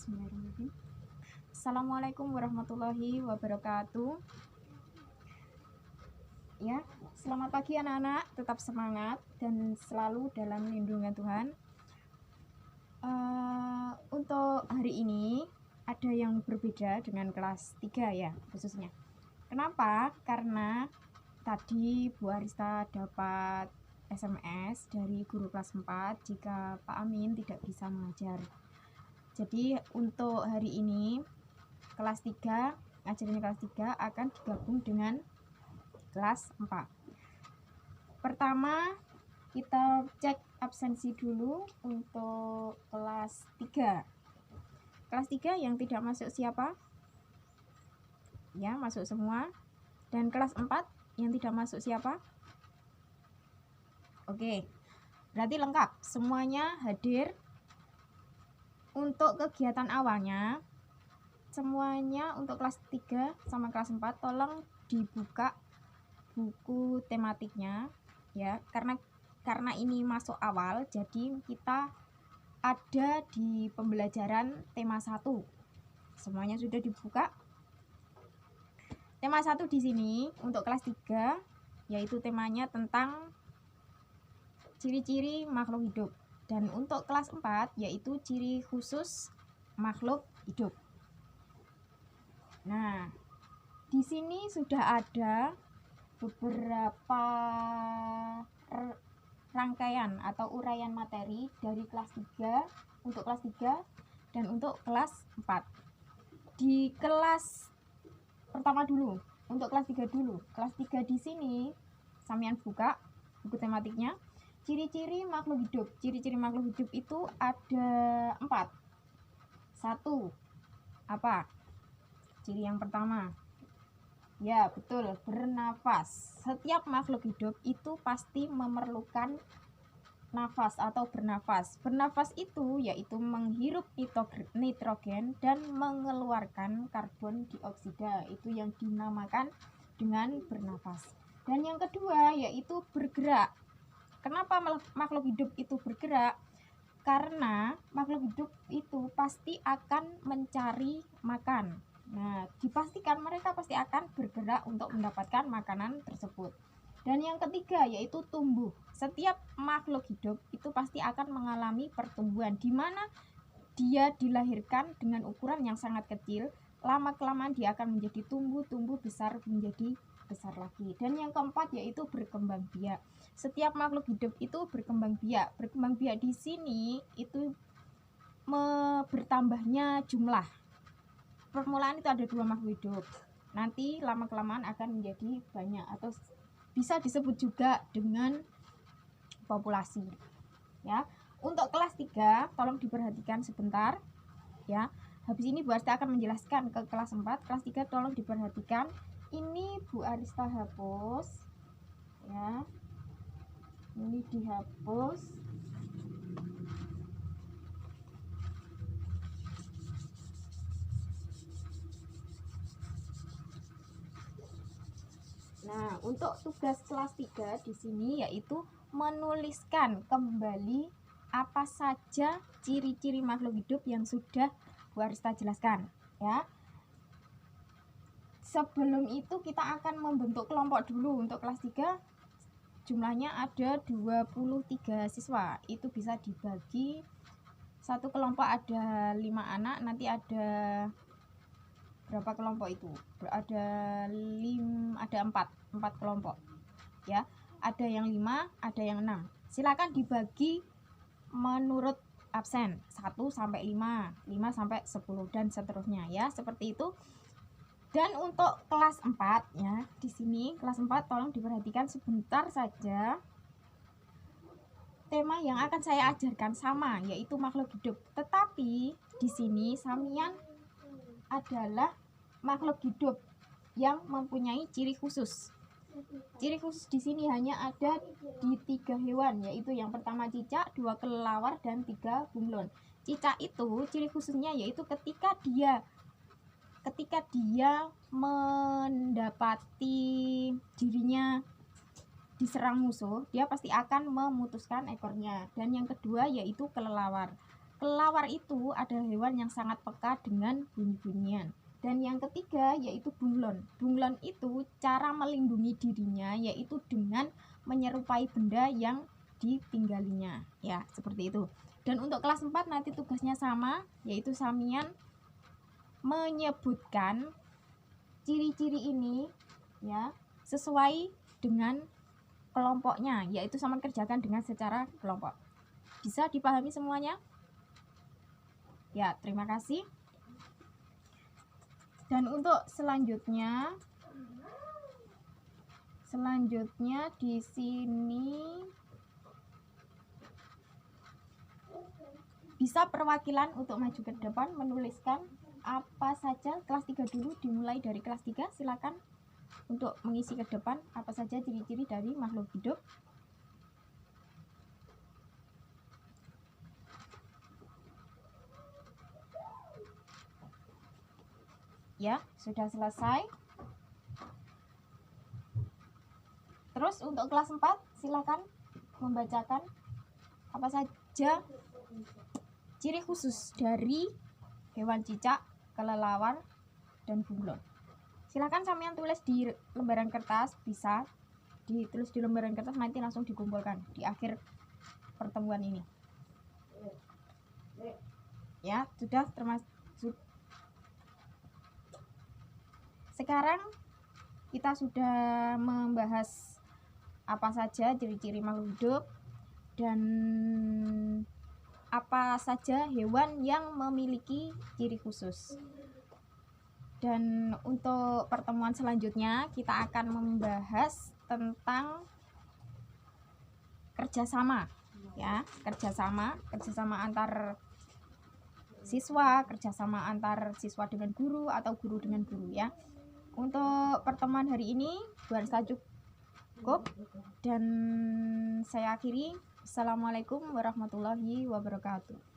Bismillahirrahmanirrahim. Assalamualaikum warahmatullahi wabarakatuh. Ya, selamat pagi anak-anak, tetap semangat dan selalu dalam lindungan Tuhan. Untuk hari ini ada yang berbeda dengan kelas 3 ya khususnya. Kenapa? Karena tadi Bu Arista dapat SMS dari guru kelas 4 jika Pak Amin tidak bisa mengajar. Jadi untuk hari ini kelas 3, ngajarin kelas 3 akan digabung dengan kelas 4. Pertama kita cek absensi dulu untuk kelas 3. Kelas 3 yang tidak masuk siapa? Ya, masuk semua. Dan kelas 4 yang tidak masuk siapa? Oke, berarti lengkap, semuanya hadir. Untuk kegiatan awalnya, semuanya untuk kelas 3 sama kelas 4 tolong dibuka buku tematiknya ya, karena ini masuk awal, jadi kita ada di pembelajaran tema 1. Semuanya sudah dibuka. Tema 1 di sini untuk kelas 3 yaitu temanya tentang ciri-ciri makhluk hidup. Dan untuk kelas 4 yaitu ciri khusus makhluk hidup. Nah, di sini sudah ada beberapa rangkaian atau uraian materi dari kelas 3 untuk kelas 3 dan untuk kelas 4. Di kelas pertama dulu, untuk kelas 3 dulu. Kelas 3 di sini sampean buka buku tematiknya. Ciri-ciri makhluk hidup. Ciri-ciri makhluk hidup itu ada 4. 1. Apa? Ciri yang pertama. Ya, betul, bernafas. Setiap makhluk hidup itu pasti memerlukan nafas atau bernafas. Bernafas itu yaitu menghirup nitrogen dan mengeluarkan karbon dioksida. Itu yang dinamakan dengan bernafas. Dan yang kedua yaitu bergerak. Kenapa makhluk hidup itu bergerak? Karena makhluk hidup itu pasti akan mencari makan. Nah, dipastikan mereka pasti akan bergerak untuk mendapatkan makanan tersebut. Dan yang ketiga yaitu tumbuh. Setiap makhluk hidup itu pasti akan mengalami pertumbuhan, di mana dia dilahirkan dengan ukuran yang sangat kecil. Lama-kelamaan dia akan menjadi tumbuh besar menjadi besar lagi. Dan yang keempat yaitu berkembang biak. Setiap makhluk hidup itu berkembang biak. Berkembang biak di sini itu bertambahnya jumlah. Permulaan itu ada 2 makhluk hidup. Nanti lama-kelamaan akan menjadi banyak atau bisa disebut juga dengan populasi. Ya. Untuk kelas 3 tolong diperhatikan sebentar. Ya. Habis ini Bu Arista akan menjelaskan ke kelas 4. Kelas 3 tolong diperhatikan. Ini Bu Arista hapus. Ya. Ini dihapus. Nah, untuk tugas kelas 3 di sini yaitu menuliskan kembali apa saja ciri-ciri makhluk hidup yang sudah Bu Arista jelaskan, ya. Sebelum itu kita akan membentuk kelompok dulu. Untuk kelas 3 jumlahnya ada 23 siswa. Itu bisa dibagi, satu kelompok ada 5 anak, nanti ada berapa kelompok itu? Ada 4 kelompok. Ya. Ada yang 5, ada yang 6. Silakan dibagi menurut absen 1 sampai 5, 5 sampai 10 dan seterusnya ya, seperti itu. Dan untuk kelas 4 ya, di sini kelas 4 tolong diperhatikan sebentar saja. Tema yang akan saya ajarkan sama, yaitu makhluk hidup. Tetapi di sini samian adalah makhluk hidup yang mempunyai ciri khusus. Ciri khusus di sini hanya ada di 3 hewan, yaitu yang pertama cicak, 2 kelelawar, dan 3 bunglon. Cicak itu ciri khususnya yaitu ketika dia mendapati dirinya diserang musuh, dia pasti akan memutuskan ekornya. Dan yang kedua yaitu kelelawar. kelawar itu adalah hewan yang sangat peka dengan bunyi-bunyian. Dan yang ketiga yaitu bunglon. Bunglon itu cara melindungi dirinya yaitu dengan menyerupai benda yang ditinggalinya. Ya, seperti itu. Dan untuk kelas 4 nanti tugasnya sama, yaitu Samian menyebutkan ciri-ciri ini ya sesuai dengan kelompoknya, yaitu Saman kerjakan dengan secara kelompok. Bisa dipahami semuanya? Ya, terima kasih. Dan untuk selanjutnya di sini bisa perwakilan untuk maju ke depan menuliskan apa saja. Kelas 3 dulu, dimulai dari kelas 3. Silakan untuk mengisi ke depan apa saja ciri-ciri dari makhluk hidup. Ya, sudah selesai. Terus untuk kelas 4 silakan membacakan apa saja ciri khusus dari hewan cicak, kelelawar, dan bunglon. Silakan Samian tulis di lembaran kertas, bisa ditulis di lembaran kertas, nanti langsung dikumpulkan di akhir pertemuan ini. Ya, sudah termasuk. Sekarang kita sudah membahas apa saja ciri-ciri makhluk hidup dan apa saja hewan yang memiliki ciri khusus. Dan untuk pertemuan selanjutnya kita akan membahas tentang kerjasama, ya, kerjasama antar siswa, kerjasama antar siswa dengan guru atau guru dengan guru, ya. Untuk pertemuan hari ini bahasa cukup dan saya akhiri. Assalamualaikum warahmatullahi wabarakatuh.